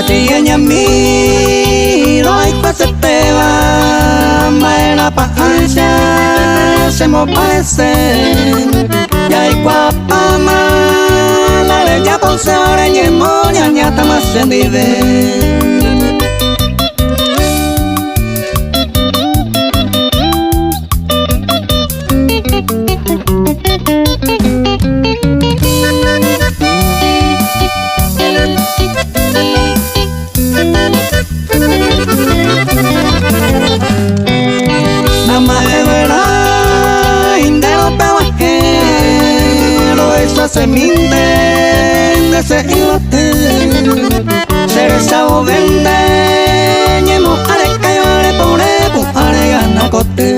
Tianya mi Roy se te va Maena pa ancha Se mo parece Ya y guapa ma La de ya ponce ore Nye mo ñañata más se vive Se minde de se ilote Seresa o vende Ñemo are cayore pone pu are gana cote